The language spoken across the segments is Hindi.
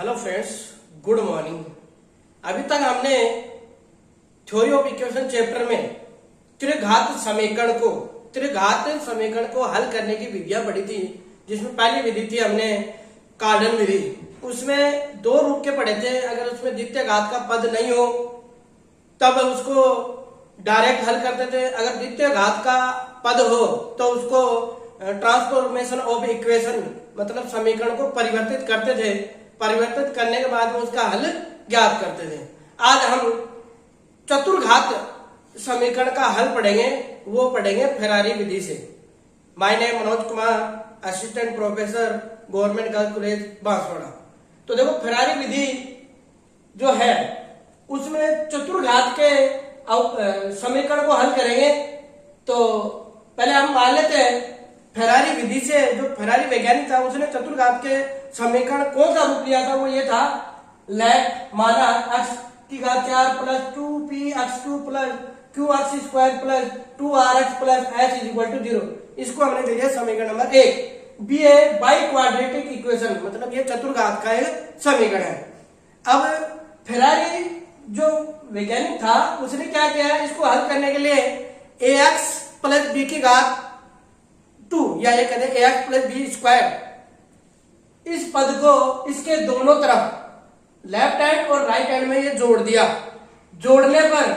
Hello friends, good morning. अभी तक हमने थ्योरी ऑफ इक्वेशन चैप्टर में त्रिघात समीकरण को हल करने की विधियां पढ़ी थी, जिसमें पहली विधि थी हमने कार्डन विधि। उसमें दो रूप के पढ़े थे। अगर उसमें द्वितीय घात का पद नहीं हो तब उसको डायरेक्ट हल करते थे, अगर द्वितीय घात का पद हो तो उसको ट्रांसफॉर्मेशन ऑफ इक्वेशन मतलब समीकरण को परिवर्तित करते थे। परिवर्तित करने के बाद में उसका हल ज्ञात करते थे। आज हम चतुर्घात समीकरण का हल पढ़ेंगे, वो पढ़ेंगे फेरारी विधि से। My name Manoj Kumar, assistant professor, government girls college Banswara. तो देखो, फेरारी विधि जो है उसमें चतुर्घात के समीकरण को हल करेंगे। तो पहले हम मान लेते हैं फेरारी विधि से, जो फेरारी वैज्ञानिक था उसने चतुर्घात के समीकरण कौन सा रूप लिया था, वो ये था लेट माना x की घात 4 plus 2px2 plus qx square plus 2rx plus h is equal to 0। इसको हमने दे दिया समीकरण number 1। B A biquadratic equation, मतलब ये चतुर्घात का एक समीकरण है। अब फेरारी जो वैज्ञानिक था उसने क्या किया, इसको हल करने के लिए ax प्लस बी की घात 2 या ये कहते हैं ax प्लस बी स्क्वायर, इस पद को इसके दोनों तरफ लेफ्ट हैंड और राइट हैंड में ये जोड़ दिया। जोड़ने पर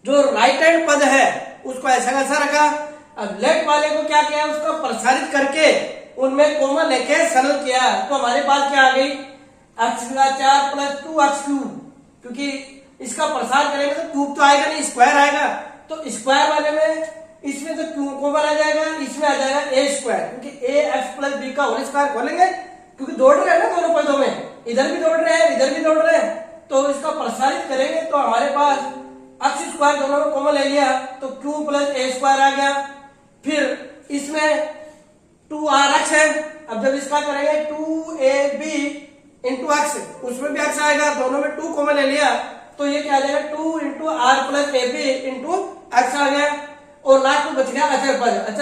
जो राइट हैंड पद है उसको ऐसा कैसा रखा। अब लेफ्ट वाले को क्या किया, उसको प्रसारित करके उनमें कोमा लेके सरल किया। तो हमारे पास क्या आ गई, x का 4 प्लस 2x क्यूब, क्योंकि इसका प्रसार करेंगे तो क्यूब तो आएगा नहीं, स्क्वायर आएगा। तो स्क्वायर वाले में इसमें तो क्यों कॉमन आ जाएगा, इसमें आ जाएगा ए स्क्वायर, क्योंकि ए एक्स प्लस बी का होल स्क्वायर खोलेंगे, क्योंकि दौड़ रहे हैं ना दोनों पदों में, इधर भी दौड़ रहे हैं इधर भी दौड़ रहे हैं। तो इसका प्रसारित करेंगे तो हमारे पास एक्स स्क्वायर दोनों में कॉमन ले लिया तो क्यू प्लस ए स्क्वायर आ गया। फिर इसमें 2rx है। अब जब इसका करेंगे 2ab इंटू एक्स, उसमें भी एक्स आएगा, दोनों में 2 कॉमन ले लिया तो ये क्या आ जाएगा 2 into R plus A B into X आ गया। और लास्ट में बच गया अचर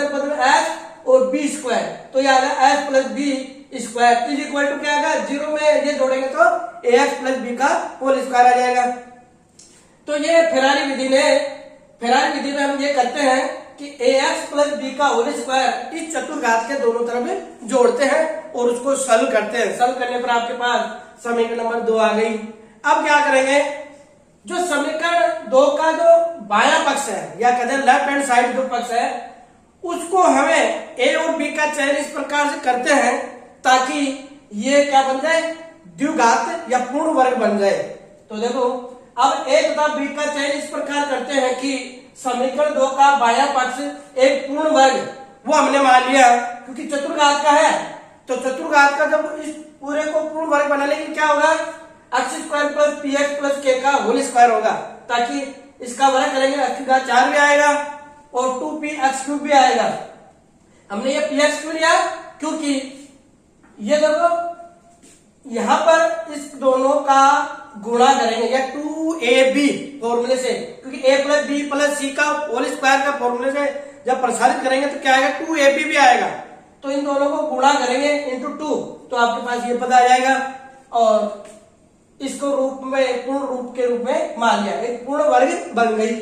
पद में s और b स्क्वायर, तो ये आ गया s plus B square is equal to क्या आएगा 0 में ये जोड़ेंगे तो ax प्लस बी का होल स्क्वायर आ जाएगा। तो ये फेरारी विधि में हम ये करते हैं कि ax प्लस बी का होल स्क्वायर इस चतुर्घात के दोनों तरफ जोड़ते हैं और उसको सॉल्व करते हैं। सॉल्व करने पर आपके पास समीकरण नंबर 2 आ गई। अब क्या करेंगे, जो समीकरण 2 का जो बायां पक्ष है या कहते हैं लेफ्ट हैंड साइड जो पक्ष है, उसको हमें a और b का चयन इस प्रकार से करते हैं ताकि ये क्या बन जाए, द्विघात या पूर्ण वर्ग बन जाए। तो देखो, अब a तथा b का चयन इस प्रकार करते हैं कि समीकरण 2 का बायां पक्ष एक पूर्ण वर्ग, वो हमने मान लिया क्योंकि चतुर्घात का है। तो चतुर्घात का जब इस पूरे को पूर्ण वर्ग बनाने के क्या होगा, x square plus P X plus K का होल स्क्वायर होगा, ताकि इसका वर्ग करेंगे x की घात 4 भी आएगा और 2px क्यूब भी आएगा। हमने ये px क्यों लिया, क्योंकि ये देखो यहां पर इस दोनों का गुणा करेंगे या 2ab फॉर्मूले से, क्योंकि a प्लस बी प्लस सी का होल स्क्वायर का फॉर्मूले से जब प्रसारित करेंगे तो क्या आएगा 2ab भी आएगा। तो इन दोनों को गुणा करेंगे इंटू 2, तो आपके पास ये पद आ जाएगा और इसको रूप में पूर्ण रूप के रूप में मान लिया, एक पूर्ण वर्ग बन गई।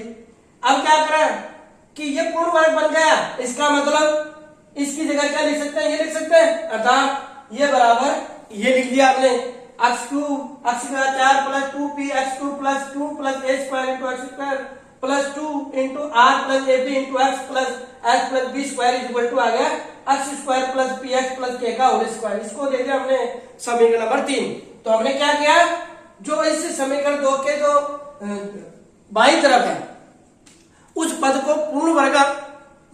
अब क्या करें कि ये पूर्ण वर्ग बन गया, इसका मतलब इसकी जगह क्या लिख सकते हैं, ये लिख सकते हैं, अर्थात ये बराबर ये लिख दिया हमने x क्यूब x की घात 4 plus 2px cube plus 2 plus a square into X square plus 2 into R plus A B into X plus H plus B square is equal to आ गया X square plus P X plus K का होल स्क्वायर। इसको दे दिया हमने समीकरण नंबर 3। तो हमने क्या किया, जो इस समीकरण 2 के जो बाईं तरफ है उस पद को पूर्ण वर्ग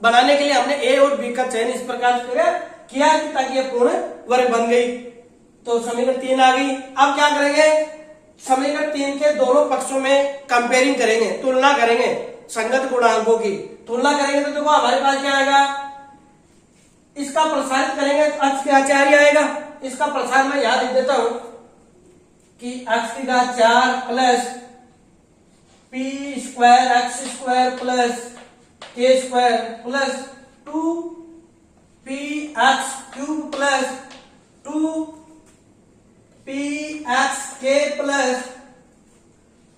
बनाने के लिए हमने a और b का चयन इस प्रकार से किया ताकि ये पूर्ण वर्ग बन गई। तो समीकरण 3 आ गई। अब क्या करेंगे, समीकरण 3 के दोनों पक्षों में कंपेयरिंग करेंगे, तुलना करेंगे, संगत गुणांकों की तुलना करेंगे। तो देखो हमारे पास क्या आएगा, इसका प्रसारित करेंगे तो x की घात 4 ही आएगा। इसका प्रसार मैं याद लिख देता हूं कि x की घात 4 plus p square X square plus K square plus 2p x cube plus 2 P X K plus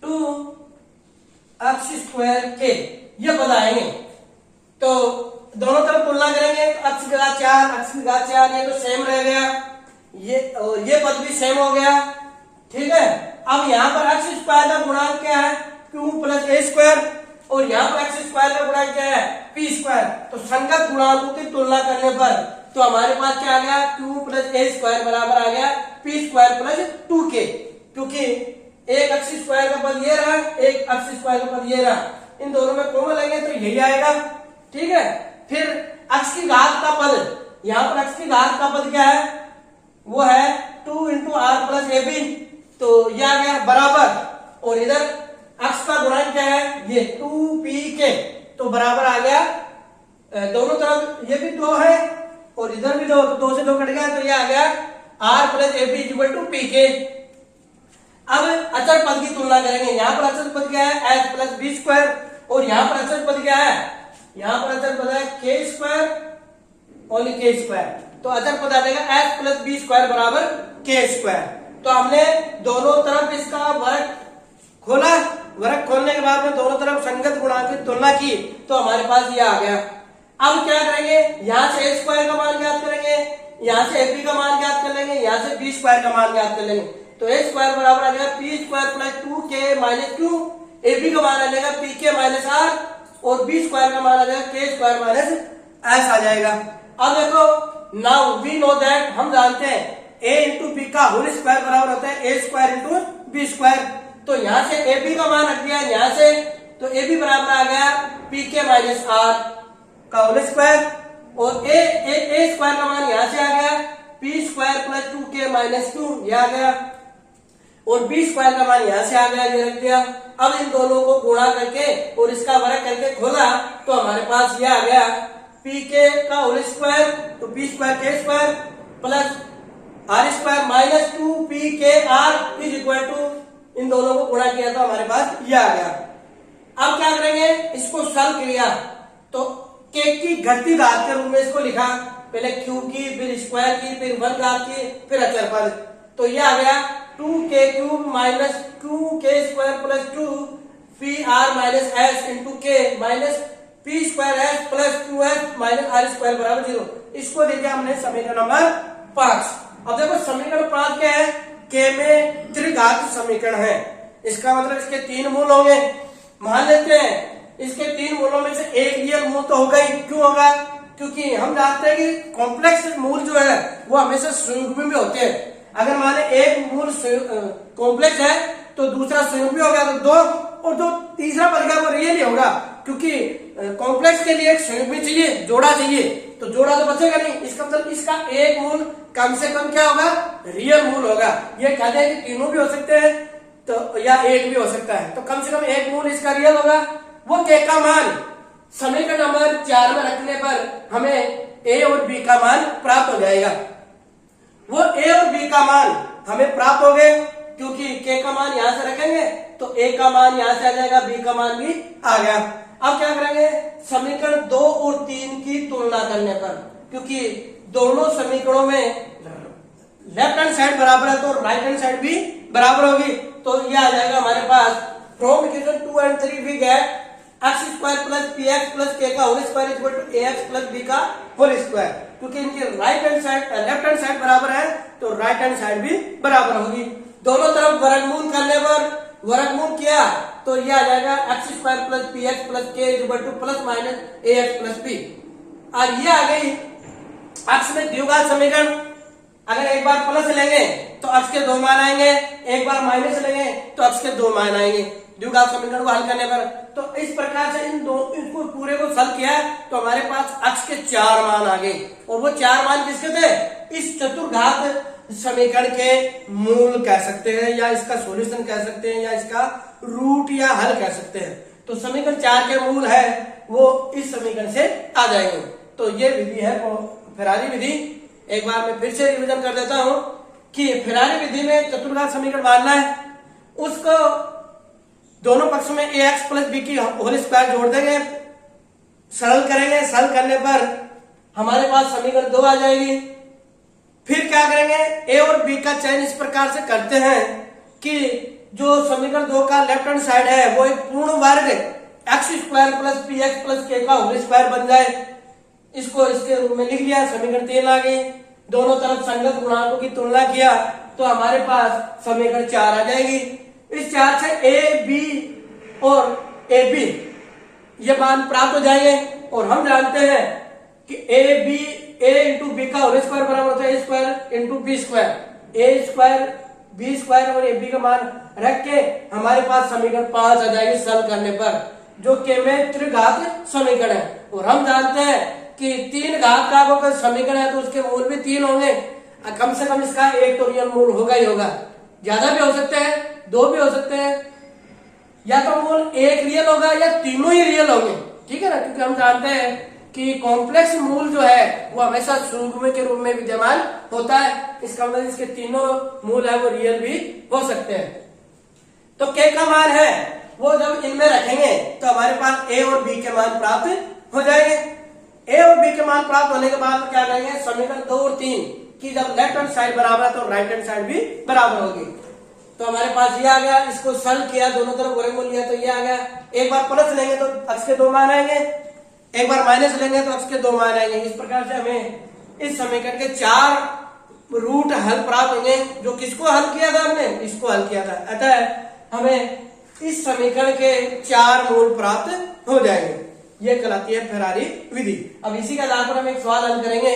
2x² K, ये बताएंगे। तो दोनों तरफ तुलना करेंगे तो x की घात 4 x की घात 4 ये तो सेम रह गया, ये और ये पद भी सेम हो गया, ठीक है। अब यहाँ पर x² का गुणांक क्या है, q प्लस a² और यहाँ पर x² का गुणांक क्या है, p²। तो संगत गुणांकों की तुलना करने पर तो हमारे पास क्या आ गया, q प्लस a² बराबर आ गया p² प्लस 2k, क्योंकि एक x² का पद ये रहा, एक x² का पद ये रहा, इन दोनों में कॉमन लेंगे तो यही आएगा, ठीक है। फिर x की घात का पद, यहाँ पर x की घात का पद क्या है, वो है 2 into R plus A B, तो यह आ गया बराबर, और इधर x का गुणांक क्या है, ये 2pk, तो बराबर आ गया, दोनों तरफ ये भी 2 है और इधर भी 2, तो 2 से 2 कट गया, तो ये आ गया r plus A B equal to pk। अब अचर पद की तुलना करेंगे, यहाँ पर अचर पद क्या है, h प्लस b² और यहाँ पर अचर पद क्या है, यहाँ पर अचर पद है k² ओनली k², तो अचर पद आ जाएगा h प्लस b² बराबर k²। तो हमने दोनों तरफ इसका वर्ग खोला, वर्ग खोलने के बाद में दोनों तरफ संगत गुणांक की तुलना की, तो हमारे पास ये आ गया। अब क्या करेंगे, यहाँ से a² का मान ज्ञात करेंगे, यहाँ से ab का मान ज्ञात कर लेंगे, यहाँ से b² का मान ज्ञात कर लेंगे, तो a² बराबर आ जाएगा p² plus 2k minus q, ab का मान आ जाएगा pk माइनस r और b² का मान आ जाएगा k² माइनस s आ जाएगा। अब देखो, नाउ वी नो दैट, हम जानते हैं a इंटू बी का होल स्क्वायर बराबर होता है a² इंटू b², तो यहाँ से ab का मान हट गया यहाँ से, तो ab बराबर आ गया pk माइनस r का होल स्क्वायर, और a² का मान यहाँ से आ गया p² plus 2k minus q, ये आ गया, और b² का मान यहाँ से आ गया, ये रख दिया। अब इन दोनों को गुणा करके और इसका वर्ग करके खोला, तो हमारे पास ये आ गया pk का होल स्क्वायर, तो p² k² plus r² minus 2pkr is equal to, इन दोनों को गुणा किया तो हमारे पास ये आ गया। अब क्या करेंगे, इसको सॉल्व किया तो k की घटती घात के रूप में इसको लिखा, पहले q की, फिर स्क्वायर की, फिर 1 घात की, फिर अचर पद, तो ये आ गया 2k³ minus 2k² plus 2pr minus s into k minus p² plus 2s minus r² बराबर 0। इसको देखिए हमने समीकरण नंबर 5। अब देखो समीकरण 5 क्या है, k में त्रिघात समीकरण है, इसका मतलब इसके 3 मूल होंगे। मान लेते हैं इसके 3 मूलों में से एक रियल मूल तो होगा ही, क्यों होगा, क्योंकि हम जानते हैं कि कॉम्प्लेक्स मूल जो है वो हमेशा संयुग्मी में होते हैं। अगर माने एक मूल कॉम्प्लेक्स है तो दूसरा संयुग्मी होगा, तो 2 और 2 तीसरा पद क्या वो रियल ही होगा, क्योंकि कॉम्प्लेक्स के लिए एक संयुग्मी चाहिए, जोड़ा चाहिए, तो जोड़ा तो बचेगा नहीं, इसका मतलब इसका एक मूल कम से कम क्या होगा, रियल मूल होगा। ये कहते हैं कि तीनों भी हो सकते हैं तो या एक भी हो सकता है, तो कम से कम एक मूल इसका रियल होगा। वो k का मान समीकरण नंबर 4 में रखने पर हमें a और b का मान प्राप्त हो जाएगा। वो a और b का मान हमें प्राप्त हो गए, क्योंकि k का मान यहां से रखेंगे तो a का मान यहां से आ जाएगा, b का मान भी आ गया। अब क्या करेंगे, समीकरण 2 और 3 की तुलना करने पर, क्योंकि दोनों समीकरणों में लेफ्ट हैंड साइड बराबर है तो राइट हैंड साइड भी बराबर होगी, तो ये आ जाएगा हमारे पास from equation 2 and 3 we get x² plus px plus k का whole square equal to ax plus b का होल स्क्वायर, क्योंकि इनकी right hand side left hand side बराबर है तो राइट हैंड साइड भी बराबर होगी। दोनों तरफ वर्गमूल करने पर वर्गमूल किया तो ये आ जाएगा x² plus px plus k equal two plus minus ax plus b। और ये आ गई x में द्विघात समीकरण। अगर एक बार प्लस लेंगे तो x के 2 मान आएंगे, एक बार माइनस लेंगे तो x के 2 मान आएंगे द्विघात समीकरण को हल करने पर। तो इस प्रकार से इनको पूरे को हल किया तो हमारे पास x के 4 मान आ गए, और वो 4 मान किसके थे, इस चतुर्घात समीकरण के मूल कह सकते हैं, या इसका सॉल्यूशन कह सकते हैं, या इसका रूट या हल कह सकते हैं। तो समीकरण 4 के मूल है वो इस समीकरण से आ जाएंगे। तो ये विधि है फेरारी विधि। एक बार मैं फिर से रिवीजन कर देता हूं कि फेरारी विधि में चतुर्घात समीकरण मानना है, उसको दोनों पक्षों में ax प्लस b की होल स्क्वायर जोड़ देंगे, सरल करेंगे, सरल करने पर हमारे पास समीकरण 2 आ जाएगी। फिर क्या करेंगे, ए और बी का चयन इस प्रकार से करते हैं कि जो समीकरण 2 का लेफ्ट हैंड साइड है वो एक पूर्ण वर्ग x square plus P X plus K का होल स्क्वायर बन जाए। इसको इसके रूप में लिख लिया, समीकरण 3 आ गई। दोनों तरफ संगत गुणांकों की तुलना किया तो हमारे पास समीकरण 4 आ जाएगी। इस 4 से ए बी और ए बी ये मान प्राप्त हो जाएंगे। और हम जानते हैं कि A B A into B का होल स्क्वायर बराबर होता है A square into B square. A square B square और ए बी का मान रख के हमारे पास समीकरण 5 आ जाएगी सरल करने पर, जो कि में त्रिघात समीकरण है। और हम जानते हैं कि 3 घात का अगर समीकरण है तो उसके मूल भी 3 होंगे। कम से कम इसका एक तो रियल मूल होगा ही होगा, ज्यादा भी हो सकते हैं, 2 भी हो सकते हैं, या तो मूल एक रियल होगा या तीनों ही रियल होंगे, ठीक है ना। क्योंकि हम जानते हैं कि कॉम्प्लेक्स मूल जो है वो हमेशा सुगम के रूप में विद्यमान होता है। इसका मतलब इसके तीनों मूल है वो रियल भी हो सकते हैं। तो के का मान है वो जब इनमें रखेंगे तो हमारे पास ए और बी के मान प्राप्त हो जाएंगे। ए और बी के मान प्राप्त होने के बाद क्या करेंगे, समीकरण 2 और 3 की जब लेफ्ट हैंड साइड बराबर है तो राइट हैंड साइड भी बराबर होगी। तो हमारे पास ये आ गया, इसको सरल किया, दोनों तरफ वर्गमूल लिया तो ये आ गया। एक बार प्लस लेंगे तो अक्ष के 2 मान आएंगे, एक बार माइनस लेंगे तो अक्ष के 2 मान आएंगे। इस प्रकार से हमें इस समीकरण के 4 रूट हल प्राप्त होंगे। जो किसको हल किया था हमने, इसको हल किया था। अतः हमें इस समीकरण के 4 मूल प्राप्त हो जाएंगे। ये कहलाती है फेरारी विधि। अब इसी के आधार पर हम एक सवाल हल करेंगे।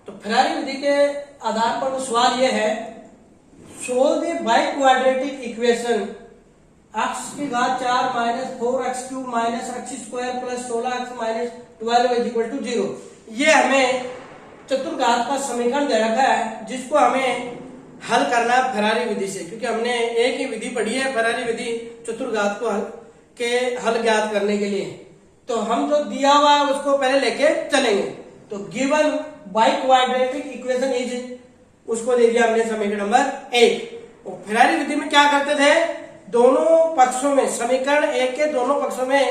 तो फेरारी विधि के आधार पर सवाल यह है, solve the biquadratic equation X की घात 4 minus 4x³ minus x square plus 16x minus 12 is equal to 0। ये हमें चतुर्घात का समीकरण दे रखा है जिसको हमें हल करना है फेरारी विधि से। क्योंकि हमने एक ही विधि पढ़ी है, फेरारी विधि, चतुर्घात को हल ज्ञात करने के लिए। तो हम जो दिया हुआ है उसको पहले लेके चलेंगे। तो given by quadratic equation is, उसको दे दिया हमने समीकरण नंबर 1। और फेरारी विधि में क्या करते थे, दोनों पक्षों में, समीकरण 1 के दोनों पक्षों में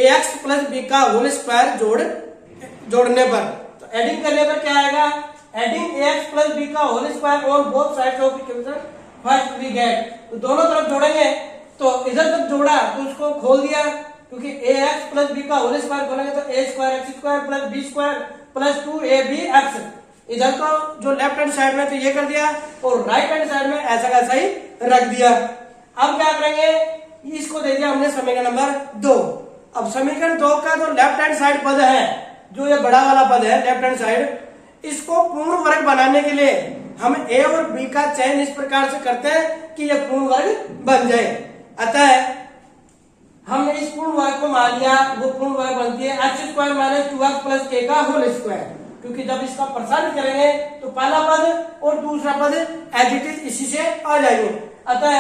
ax प्लस बी का होल स्क्वायर जोड़ने पर, तो एडिंग करने पर क्या आएगा, एडिंग ax प्लस बी का whole square on both sides of equation first we get. तो दोनों तरफ जोड़ेंगे, तो इधर जब जोड़ा तो उसको खोल दिया, क्योंकि ax प्लस बी का होल स्क्वायर खोलेंगे तो a square x square plus B square plus 2abx। इधर तो जो लेफ्ट हैंड साइड में तो ये कर दिया और राइट हैंड साइड में ऐसा कैसा ही रख दिया। अब क्या करेंगे, इसको दे दिया हमने समीकरण नंबर 2। अब समीकरण 2 का जो लेफ्ट हैंड साइड पद है, जो ये बड़ा वाला पद है लेफ्ट हैंड साइड, इसको पूर्ण वर्ग बनाने के लिए हम ए और बी का चयन इस प्रकार से करते हैं कि यह पूर्ण वर्ग बन जाए। अतः हमने इस पूर्ण वर्ग को मान लिया, वो पूर्ण वर्ग बनती है x square minus 2x plus k का होल स्क्वायर। क्योंकि जब इसका प्रसारण करेंगे तो पहला पद और दूसरा पद एज इट इज इसी से आ जाएंगे। अतः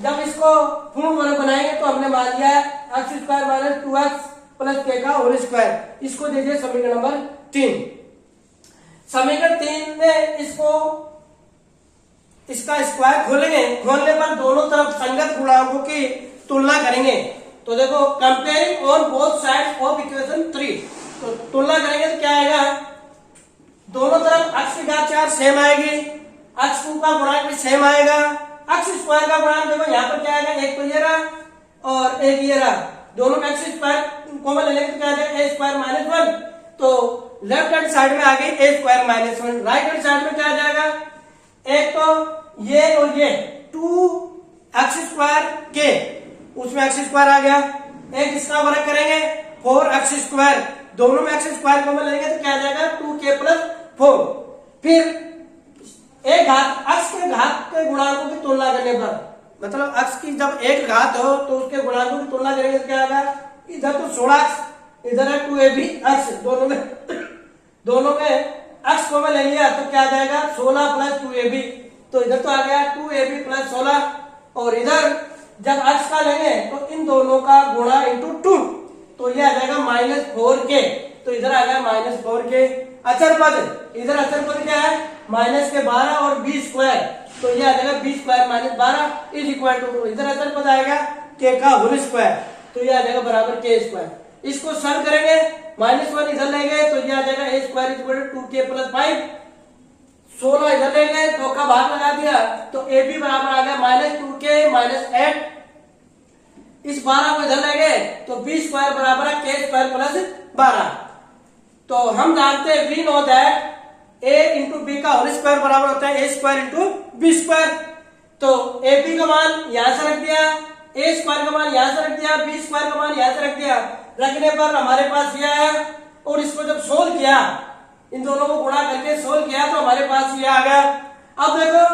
जब इसको पूर्ण वर्ग बनाएंगे तो हमने मान लिया है x square minus 2x plus k का होल स्क्वायर। इसको दे दिया समीकरण नंबर 3। समीकरण 3 में इसका स्क्वायर खोलेंगे, खोलने पर दोनों तरफ संगत गुणांकों की तुलना करेंगे। तो देखो, comparing on both sides of equation 3, तो तुलना करेंगे तो क्या आएगा, दोनों तरफ x की घात 4 सेम आएगी, x² का गुणांक भी सेम आएगा, x स्क्वायर का गुणांक देखो यहाँ पर क्या आएगा, एक तो ये रहा और एक ये रहा, दोनों में x स्क्वायर कॉमन ले लेंगे तो क्या आ जाएगा, a स्क्वायर माइनस 1। तो लेफ्ट हैंड साइड में आ गई a square minus 1, right hand side में क्या आ जाएगा, एक तो ये और ये 2x स्क्वायर के, उसमें x स्क्वायर आ गया, एक इसका वर्ग करेंगे 4x स्क्वायर, दोनों में x स्क्वायर कॉमन लेंगे तो क्या आ जाएगा 2k प्लस 4। फिर एक घात, x के घात के गुणांकों की तुलना करने पर, मतलब x की जब एक घात हो तो उसके गुणांकों की तुलना करेंगे तो क्या आएगा, इधर तो 16x, इधर है 2abx, दोनों में x कॉमन ले लिया तो क्या आ जाएगा 16 प्लस 2ab। तो इधर तो आ गया 2ab प्लस 16, और इधर जब x का लेंगे तो इन दोनों का गुणा इंटू 2, तो ये आ जाएगा -4k, तो इधर आ गया -4k। अचर पद, इधर अचर पद क्या है, -12 और b स्क्वायर, तो ये आ जाएगा b square minus 12 is equal to, इधर अचर पद आएगा k का होल स्क्वायर, तो ये आ जाएगा बराबर k स्क्वायर। इसको सॉल्व करेंगे, -1 इधर लेंगे तो ये आ जाएगा a square equal to 2k plus 5, 16 इधर लेंगे तो का भाग लगा दिया तो a भी बराबर आ गया -2k माइनस 8, इस 12 को इधर लेंगे तो b स्क्वायर बराबर है k स्क्वायर प्लस 12। तो हम जानते हैं we know that a into B का होल स्क्वायर बराबर होता है a square into B square. तो ए बी का मान यहां से रख दिया, ए स्क्वायर का मान यहां से रख दिया, बी स्क्वायर का मान यहां से रख दिया, रखने पर हमारे पास ये आया। और इसको जब सोल्व किया, इन दोनों को गुणा करके सोल्व किया तो हमारे पास ये आ गया। अब देखो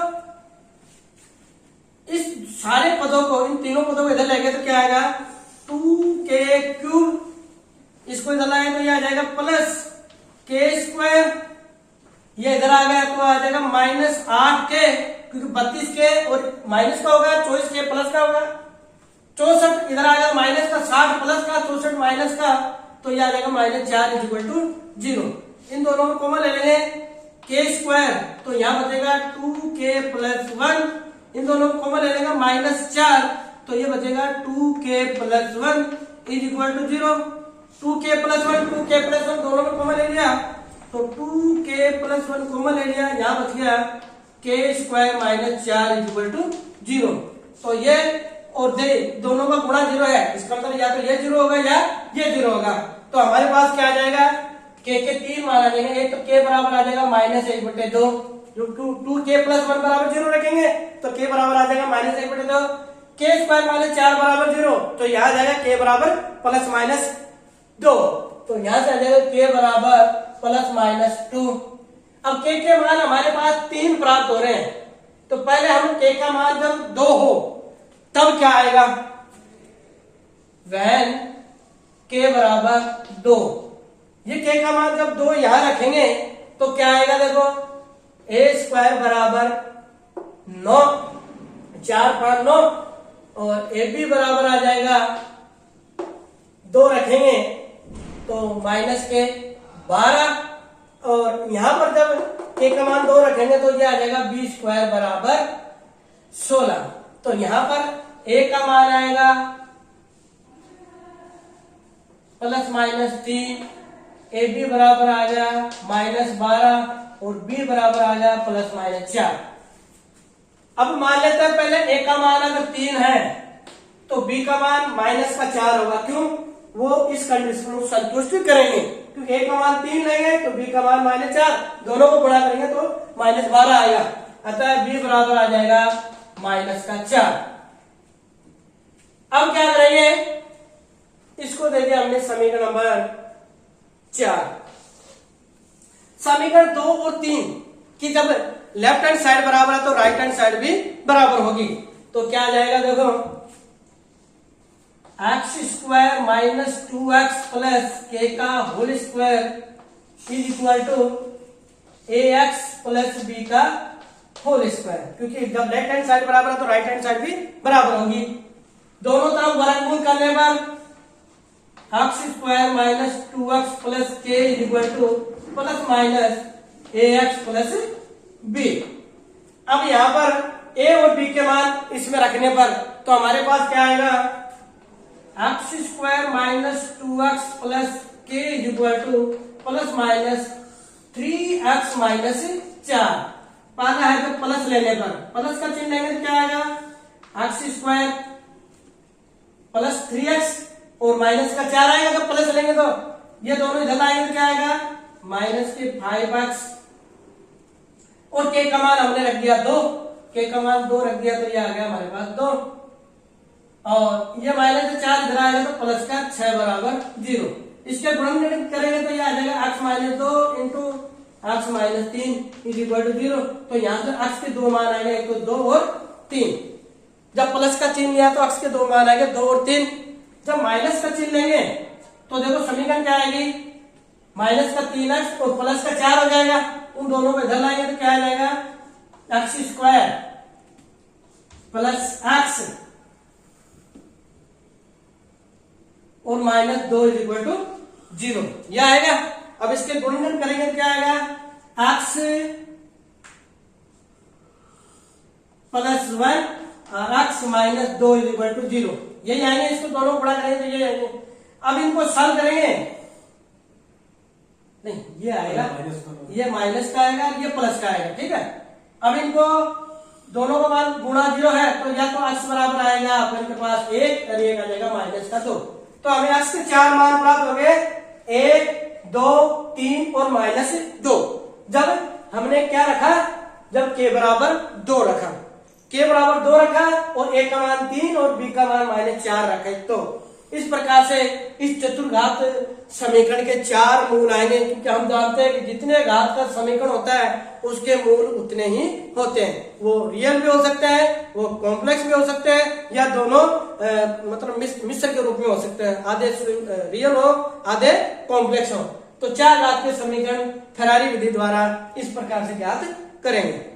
इस सारे पदों को, इन तीनों पदों को इधर लेंगे तो क्या आएगा 2k क्यूब, इसको इधर लाएंगे तो ये आ जाएगा प्लस k स्क्वायर, ये इधर आ गया तो आ जाएगा -8k, क्योंकि 32k और माइनस का होगा, 24k प्लस का होगा, 64 इधर आ गया माइनस का, 60 प्लस का, 64 माइनस का, तो ये आ जाएगा -4 इक्वल टू 0। इन दोनों को कॉमन ले लेंगे k स्क्वायर, तो यहाँ बचेगा 2k प्लस 1, इन दोनों को कॉमन ले लेंगे -4, तो ये बचेगा 2k plus 1 is equal to 0। 2k plus 1 दोनों को कॉमन ले लिया तो 2k प्लस 1 कॉमन ले लिया, यहाँ बच गया k square -4 is equal to 0। तो ये और दे दोनों का गुणा 0 है, इसका मतलब या तो ये 0 होगा या ये 0 होगा। तो हमारे पास क्या आ जाएगा, k के 3 मान आ जाएंगे, एक तो k बराबर आ जाएगा -1/2, जो 2k प्लस 1 बराबर 0 रखेंगे तो k बराबर आ जाएगा -1/2, k स्क्वायर -4 बराबर 0, तो यहाँ आ जाएगा k बराबर +-2, तो यहाँ से आ जाएगा k बराबर +-2। अब k के मान हमारे पास 3 प्राप्त हो रहे हैं, तो पहले हम k का मान जब 2 हो तब क्या आएगा, when k बराबर 2, ये k का मान जब 2 यहां रखेंगे तो क्या आएगा, देखो a स्क्वायर बराबर 9, 4 5 9, और ए बी बराबर आ जाएगा 2 रखेंगे तो -12, और यहां पर जब k का मान 2 रखेंगे तो ये आ जाएगा b स्क्वायर बराबर 16। तो यहां पर a का मान आएगा +-3, ए बी बराबर आ गया -12 और b बराबर आ गया +-4। अब मान लेते हैं पहले a का मान अगर 3 है तो b का मान -4 होगा, क्यों, वो इस कंडीशन को संतुष्ट करेंगे, क्योंकि a का मान 3 लेंगे तो b का मान -4, दोनों को गुणा करेंगे तो -12 आएगा, अतः b बराबर आ जाएगा -4। अब क्या करेंगे, इसको दे दिया हमने समीकरण नंबर 4। समीकरण 2 और 3 की जब लेफ्ट हैंड साइड बराबर है तो राइट हैंड साइड भी बराबर होगी, तो क्या आ जाएगा, देखो x square -2x plus k का whole square is equal to ax plus b का होल स्क्वायर, क्योंकि जब लेफ्ट हैंड साइड बराबर है तो राइट हैंड साइड भी बराबर होगी। दोनों तरफ वर्गमूल करने पर x square -2x plus k is equal to +-ax plus b। अब यहां पर a और b के मान इसमें रखने पर तो हमारे पास क्या आएगा, x square -2x plus k is equal to +-3x -4। पाना है तो प्लस लेने पर प्लस का चिन्ह लेंगे तो क्या आएगा, x स्क्वायर +3x और माइनस का 4 आएगा, जब प्लस लेंगे तो ये दोनों इधर आएंगे तो क्या आएगा -5x, और k का मान हमने रख दिया 2, k का मान 2 रख दिया तो ये आ गया हमारे पास 2, और ये -4 इधर आएगा तो प्लस का 6 बराबर 0। इसके गुणन करेंगे तो ये आ जाएगा x -2 into x -3 is equal to 0। तो यहाँ से x के 2 मान आएंगे, एक तो 2 और 3, जब प्लस का चिन्ह लिया तो x के 2 मान आएंगे 2 और 3, जब माइनस का चिन्ह लेंगे तो देखो समीकरण क्या आएगी, माइनस का 3x और प्लस का 4 हो जाएगा, उन दोनों को इधर लाएंगे तो क्या आ जाएगा, x स्क्वायर प्लस x और -2 इज इक्वल टू 0, यह आएगा। अब इसके गुणनखंड करेंगे तो क्या आएगा, x +1 और x -2 इज इक्वल टू 0, यही आएंगे। इसको दोनों बड़ा करेंगे तो ये आएंगे अब इनको सॉल्व करेंगे, नहीं ये आएगा, ये माइनस का आएगा, ये प्लस का आएगा, ठीक है। अब इनको दोनों का मान गुणा 0 है तो या तो x बराबर आएगा आपके इनके पास 1 और ये आ जाएगा माइनस का 2। तो हमें x के 4 मान प्राप्त हो गए, 1, 2, 3 और -2। जब हमने क्या रखा, जब k बराबर 2 रखा, k बराबर 2 रखा और a का मान 3 और b का मान -4 रखा, तो इस प्रकार से इस चतुर्घात समीकरण के 4 मूल आएंगे, क्योंकि हम जानते हैं कि जितने घात का समीकरण होता है उसके मूल उतने ही होते हैं। वो रियल भी हो सकते हैं, वो कॉम्प्लेक्स भी हो सकते हैं, या दोनों मतलब मिश्र के रूप में हो सकते हैं, आधे रियल हो आधे कॉम्प्लेक्स हो। तो 4 घात के समीकरण फेरारी विधि द्वारा इस प्रकार से ज्ञात करेंगे।